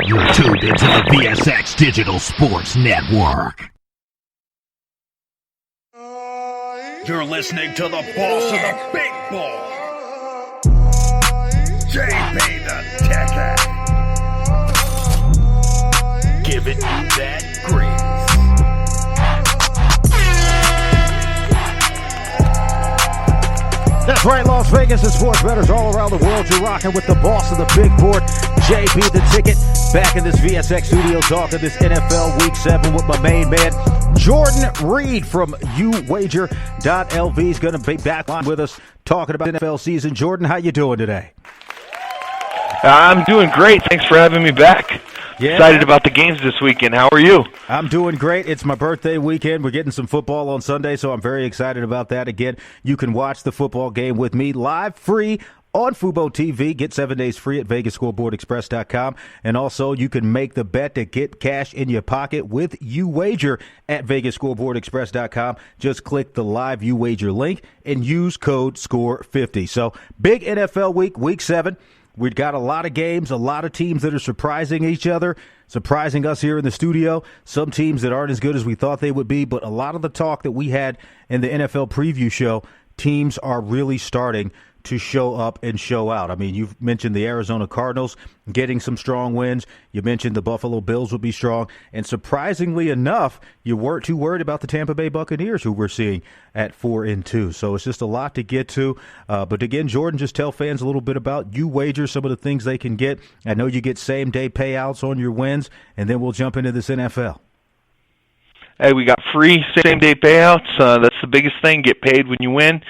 You're tuned into the VSX Digital Sports Network. You're listening to the boss of the big ball, JB the Tech Head. Giving you that grease. That's right, Las Vegas and sports bettors all around the world. You're rocking with the boss of the big board, JB the Ticket. Back in this VSX studio talking this NFL Week 7 with my main man, Jordan Reid from YouWager.lv. He's going to be back on with us talking about NFL season. Jordan, how you doing today? I'm doing great. Thanks for having me back. Yeah. Excited about the games this weekend. How are you? I'm doing great. It's my birthday weekend. We're getting some football on Sunday, so I'm very excited about that. Again, you can watch the football game with me live, free, on FUBO TV. Get 7 days free at VegasScoreboardExpress.com. And also, you can make the bet to get cash in your pocket with YouWager at VegasScoreboardExpress.com. Just click the live YouWager link and use code SCORE50. So, big NFL week, Week 7. We've got a lot of games, a lot of teams that are surprising each other, surprising us here in the studio. Some teams that aren't as good as we thought they would be, but a lot of the talk that we had in the NFL preview show, teams are really starting to show up and show out. I mean, you've mentioned the Arizona Cardinals getting some strong wins. You mentioned the Buffalo Bills would be strong. And surprisingly enough, you weren't too worried about the Tampa Bay Buccaneers, who we're seeing at 4-2. So it's just a lot to get to. But again, Jordan, just tell fans a little bit about YouWager, some of the things they can get. I know you get same-day payouts on your wins, and then we'll jump into this NFL. Hey, we got free same-day payouts. That's the biggest thing. Get paid when you win.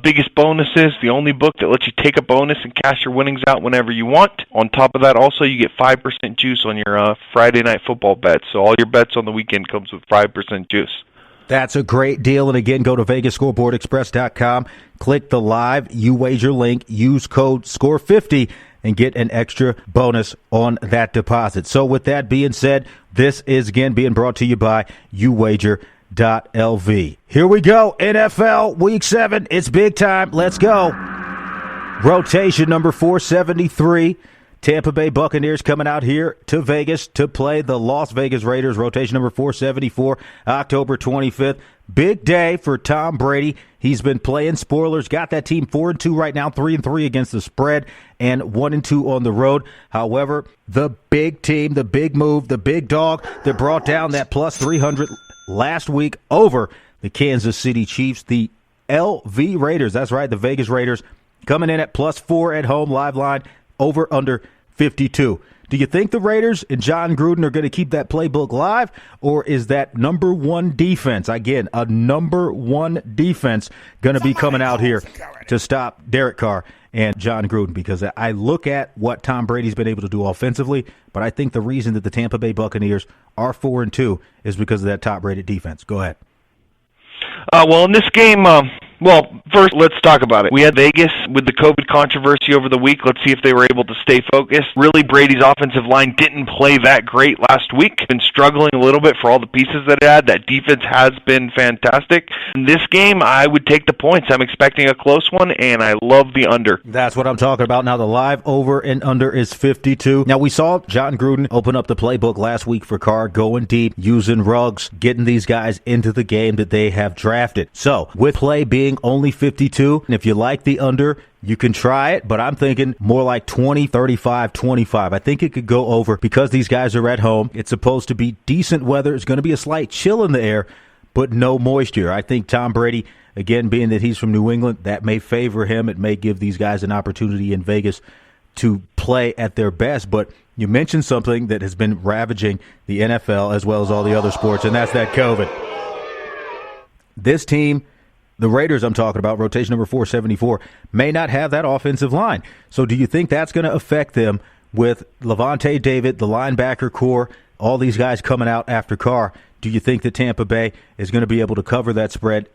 Biggest bonuses, the only book that lets you take a bonus and cash your winnings out whenever you want. On top of that, also, you get 5% juice on your Friday night football bets. So all your bets on the weekend comes with 5% juice. That's a great deal. And again, go to VegasScoreboardExpress.com, click the live YouWager link, use code SCORE50, and get an extra bonus on that deposit. So with that being said, this is again being brought to you by YouWager.lv. Here we go, NFL Week 7. It's big time. Let's go. Rotation number 473. Tampa Bay Buccaneers coming out here to Vegas to play the Las Vegas Raiders. Rotation number 474, October 25th. Big day for Tom Brady. He's been playing spoilers. Got that team 4-2 right now, 3-3 against the spread, and 1-2 on the road. However, the big team, the big move, the big dog that brought down that plus 300 last week over the Kansas City Chiefs, the LV Raiders. That's right, the Vegas Raiders coming in at plus 4 at home, live line, over under 52. Do you think the Raiders and John Gruden are going to keep that playbook live, or is that number one defense, again, a number one defense, going to be coming out here to stop Derek Carr and John Gruden? Because I look at what Tom Brady's been able to do offensively, but I think the reason that the Tampa Bay Buccaneers are 4-2 is because of that top-rated defense. Go ahead. Well, in this game, first, let's talk about it. We had Vegas with the COVID controversy over the week. Let's see if they were able to stay focused. Really, Brady's offensive line didn't play that great last week. Been struggling a little bit for all the pieces that it had. That defense has been fantastic. In this game, I would take the points. I'm expecting a close one, and I love the under. That's what I'm talking about. Now, the live over and under is 52. Now, we saw John Gruden open up the playbook last week for Carr, going deep, using rugs, getting these guys into the game that they have drafted. So, with play being only 52, and if you like the under, you can try it, but I'm thinking more like 20, 35, 25. I think it could go over because these guys are at home. It's supposed to be decent weather. It's going to be a slight chill in the air, but no moisture. I think Tom Brady, again, being that he's from New England, that may favor him. It may give these guys an opportunity in Vegas to play at their best. But you mentioned something that has been ravaging the NFL as well as all the other sports, and that's that COVID. This team, the Raiders I'm talking about, rotation number 474, may not have that offensive line. So do you think that's going to affect them with Levante David, the linebacker core, all these guys coming out after Carr? Do you think that Tampa Bay is going to be able to cover that spread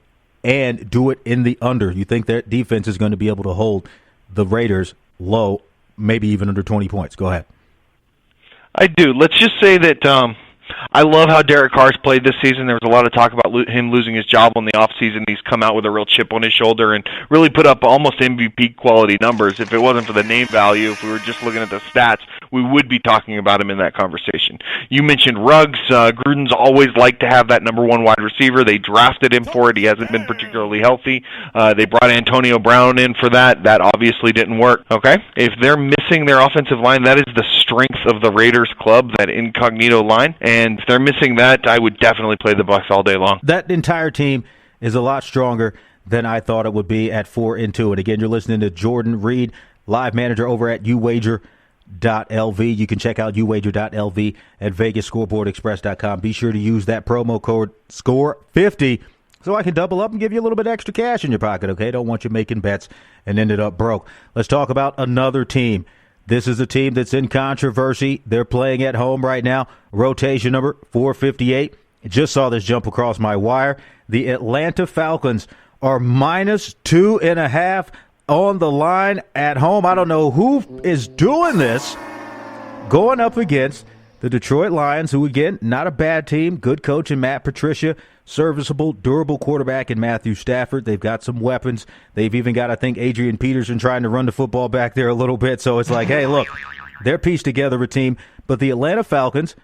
and do it in the under? You think their defense is going to be able to hold the Raiders low, maybe even under 20 points? Go ahead. I do. Let's just say that I love how Derek Carr's played this season. There was a lot of talk about him losing his job on the offseason. He's come out with a real chip on his shoulder and really put up almost MVP quality numbers. If it wasn't for the name value, if we were just looking at the stats, we would be talking about him in that conversation. You mentioned Ruggs. Gruden's always liked to have that number one wide receiver. They drafted him for it. He hasn't been particularly healthy. They brought Antonio Brown in for that. That obviously didn't work. Okay? If they're missing their offensive line, that is the strength of the Raiders club, that incognito line. And if they're missing that, I would definitely play the Bucs all day long. That entire team is a lot stronger than I thought it would be at 4-2. And again, you're listening to Jordan Reid, live manager over at YouWager.lv. You can check out YouWager.lv at VegasScoreboardExpress.com. Be sure to use that promo code SCORE50 so I can double up and give you a little bit extra cash in your pocket, okay? Don't want you making bets and ended up broke. Let's talk about another team. This is a team that's in controversy. They're playing at home right now. Rotation number 458. Just saw this jump across my wire. The Atlanta Falcons are minus 2.5 on the line at home. I don't know who is doing this. Going up against the Detroit Lions, who, again, not a bad team. Good coach in Matt Patricia. Serviceable, durable quarterback in Matthew Stafford. They've got some weapons. They've even got, I think, Adrian Peterson trying to run the football back there a little bit. So it's like, hey, look, they're pieced together a team. But the Atlanta Falcons,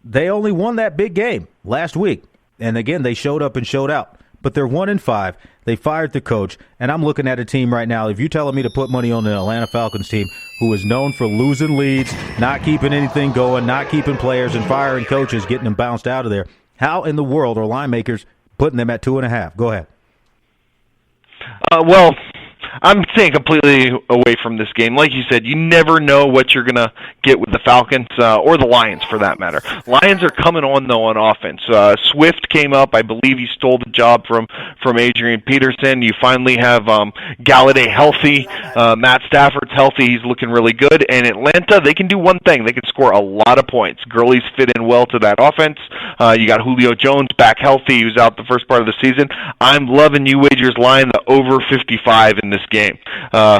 they only won that big game last week. And, again, they showed up and showed out. But they're 1-5. They fired the coach, and I'm looking at a team right now. If you're telling me to put money on the Atlanta Falcons team, who is known for losing leads, not keeping anything going, not keeping players, and firing coaches, getting them bounced out of there, how in the world are line makers putting them at 2.5? Go ahead. Well, I'm staying completely away from this game. Like you said, you never know what you're going to get with the Falcons, or the Lions for that matter. Lions are coming on, though, on offense. Swift came up. I believe he stole the job from Adrian Peterson. You finally have Galladay healthy. Matt Stafford's healthy. He's looking really good. And Atlanta, they can do one thing. They can score a lot of points. Gurley's fit in well to that offense. You got Julio Jones back healthy. He was out the first part of the season. I'm loving YouWager's line, the over 55 in this game.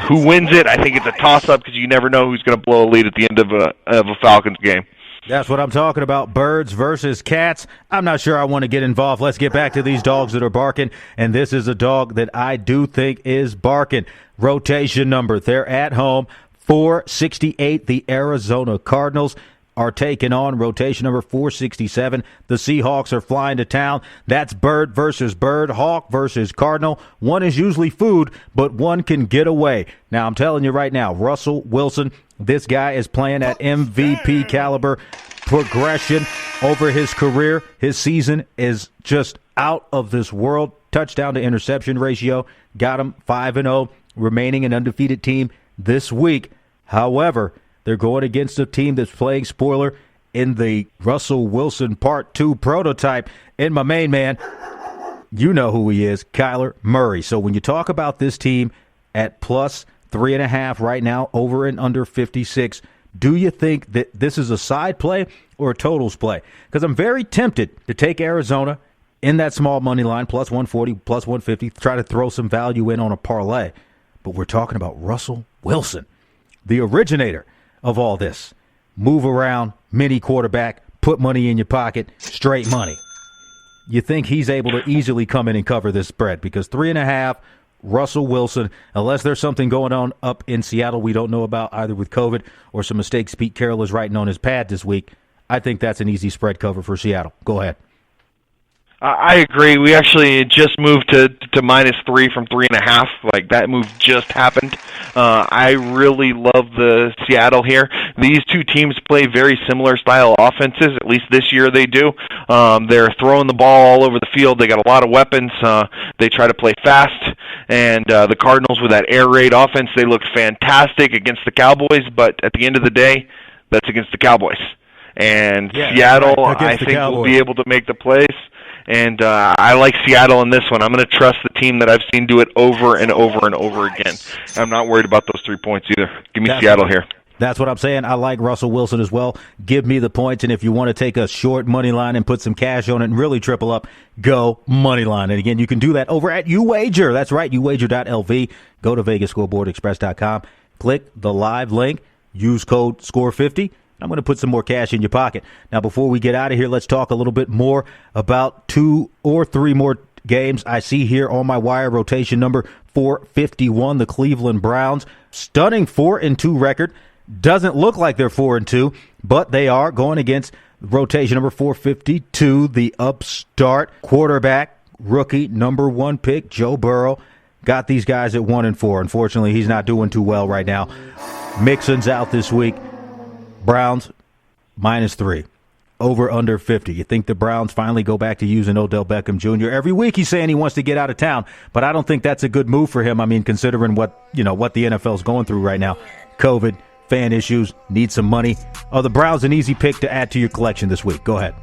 Who wins it? I think it's a toss-up because you never know who's going to blow a lead at the end of a Falcons game. That's what I'm talking about, birds versus cats. I'm not sure I want to get involved. Let's get back to these dogs that are barking, and this is a dog that I do think is barking. Rotation number, they're at home, 468, the Arizona Cardinals are taking on rotation number 467. The Seahawks are flying to town. That's bird versus bird, hawk versus cardinal. One is usually food, but one can get away. Now, I'm telling you right now, Russell Wilson, this guy is playing at MVP caliber progression over his career. His season is just out of this world. Touchdown to interception ratio got him 5-0, remaining an undefeated team this week. However, they're going against a team that's playing spoiler in the Russell Wilson Part 2 prototype. And my main man, you know who he is, Kyler Murray. So when you talk about this team at plus 3.5 right now, over and under 56, do you think that this is a side play or a totals play? Because I'm very tempted to take Arizona in that small money line, plus 140, plus 150, try to throw some value in on a parlay. But we're talking about Russell Wilson, the originator of all this. Move around, mini quarterback, put money in your pocket, straight money. You think he's able to easily come in and cover this spread? Because 3.5, Russell Wilson, unless there's something going on up in Seattle we don't know about, either with COVID or some mistakes Pete Carroll is writing on his pad this week, I think that's an easy spread cover for Seattle. Go ahead. I agree. We actually just moved to -3 from 3.5. Like, that move just happened. I really love the Seattle here. These two teams play very similar style offenses. At least this year they do. They're throwing the ball all over the field. They got a lot of weapons. They try to play fast. And the Cardinals, with that air raid offense, they look fantastic against the Cowboys. But at the end of the day, that's against the Cowboys. And Seattle, right, I think, will be able to make the plays. And I like Seattle in this one. I'm going to trust the team that I've seen do it over and over and over again. I'm not worried about those 3 points either. Give me Seattle here. That's what I'm saying. I like Russell Wilson as well. Give me the points. And if you want to take a short money line and put some cash on it and really triple up, go money line. And again, you can do that over at YouWager. That's right, YouWager.lv. Go to VegasScoreboardExpress.com. Click the live link. Use code SCORE50. I'm going to put some more cash in your pocket. Now, before we get out of here, let's talk a little bit more about 2 or 3 more games I see here on my wire. Rotation number 451, the Cleveland Browns. Stunning 4-2 record Doesn't look like they're 4-2, but they are going against rotation number 452, the upstart quarterback, rookie, number 1 pick, Joe Burrow. Got these guys at 1-4. Unfortunately, he's not doing too well right now. Mixon's out this week. Browns, -3. Over under 50. You think the Browns finally go back to using Odell Beckham Jr. Every week he's saying he wants to get out of town, but I don't think that's a good move for him. I mean, considering what the NFL's going through right now. COVID, fan issues, need some money. Are the Browns an easy pick to add to your collection this week? Go ahead.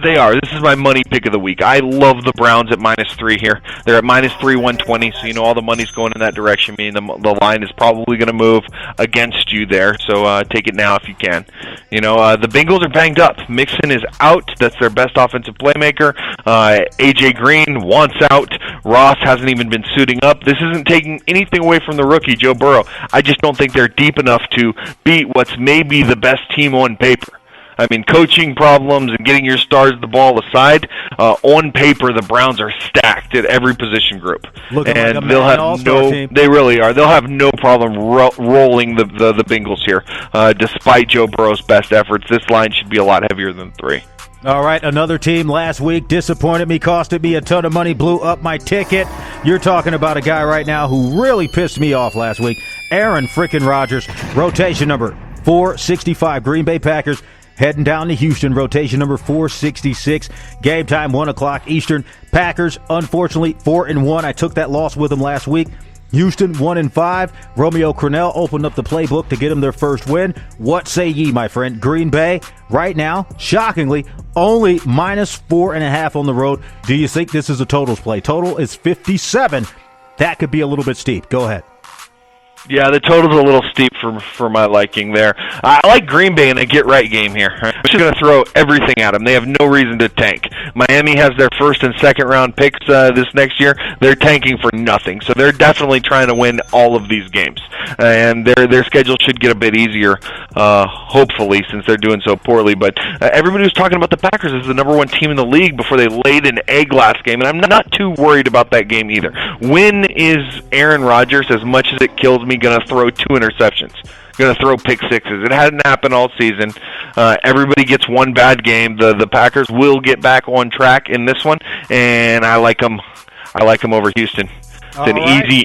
They are. This is my money pick of the week. I love the Browns at -3 here. They're at -3, 120, so all the money's going in that direction, meaning the line is probably going to move against you there, so take it now if you can. The Bengals are banged up. Mixon is out. That's their best offensive playmaker. A.J. Green wants out. Ross hasn't even been suiting up. This isn't taking anything away from the rookie, Joe Burrow. I just don't think they're deep enough to beat what's maybe the best team on paper. I mean, coaching problems and getting your stars the ball aside, on paper, the Browns are stacked at every position group. Looking and like a they'll have all-star team. They really are. They'll have no problem rolling the Bengals here. Despite Joe Burrow's best efforts, this line should be a lot heavier than 3. All right, another team last week disappointed me, costed me a ton of money, blew up my ticket. You're talking about a guy right now who really pissed me off last week. Aaron frickin' Rodgers, rotation number 465, Green Bay Packers. Heading down to Houston, rotation number 466. Game time, 1 o'clock Eastern. Packers, unfortunately, 4-1. I took that loss with them last week. Houston, 1-5. Romeo Crennel opened up the playbook to get them their first win. What say ye, my friend? Green Bay, right now, shockingly, only -4.5 on the road. Do you think this is a totals play? Total is 57. That could be a little bit steep. Go ahead. Yeah, the total's a little steep for my liking there. I like Green Bay in a get-right game here. I'm just going to throw everything at them. They have no reason to tank. Miami has their first and second round picks this next year. They're tanking for nothing, so they're definitely trying to win all of these games. And their schedule should get a bit easier, hopefully, since they're doing so poorly. But everybody was talking about the Packers as the number 1 team in the league before they laid an egg last game, and I'm not too worried about that game either. When is Aaron Rodgers, as much as it kills me, going to throw 2 interceptions? Going to throw pick sixes? It hadn't happened all season. Everybody gets one bad game. The Packers will get back on track in this one, and I like them. I like them over Houston. It's an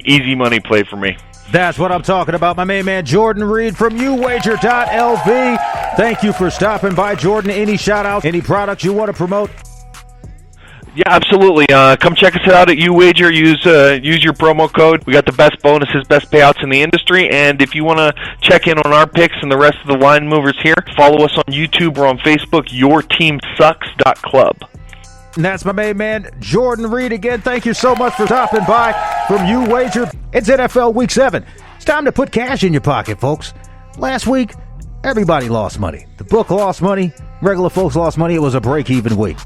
easy money play for me. That's what I'm talking about. My main man, Jordan Reid from YouWager.lv. Thank you for stopping by, Jordan. Any shout-outs, any products you want to promote? Yeah, absolutely. Come check us out at YouWager. Use your promo code. We got the best bonuses, best payouts in the industry. And if you want to check in on our picks and the rest of the line movers here, follow us on YouTube or on Facebook, yourteamsucks.club. And that's my main man, Jordan Reid. Again, thank you so much for stopping by from YouWager. It's NFL Week 7. It's time to put cash in your pocket, folks. Last week, everybody lost money. The book lost money. Regular folks lost money. It was a break-even week.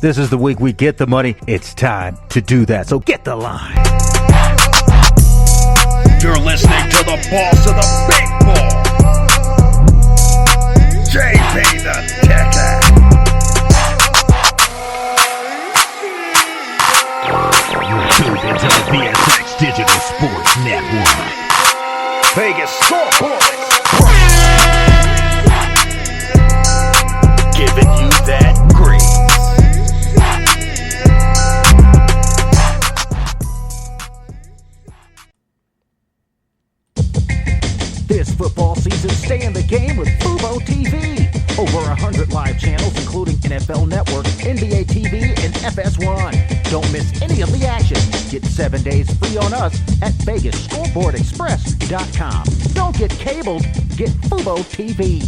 This is the week we get the money. It's time to do that. So get the line. You're listening to the boss of the big ball, JP the Ticket. You're tuned into the BSX Digital Sports Network. Vegas scoreboard. Giving you that grease. This football season, stay in the game with FUBO TV. Over 100 live channels, including NFL Network, NBA TV, and FS1. Don't miss any of the action. Get 7 days free on us at VegasScoreboardExpress.com. Don't get cabled, get FUBO TV.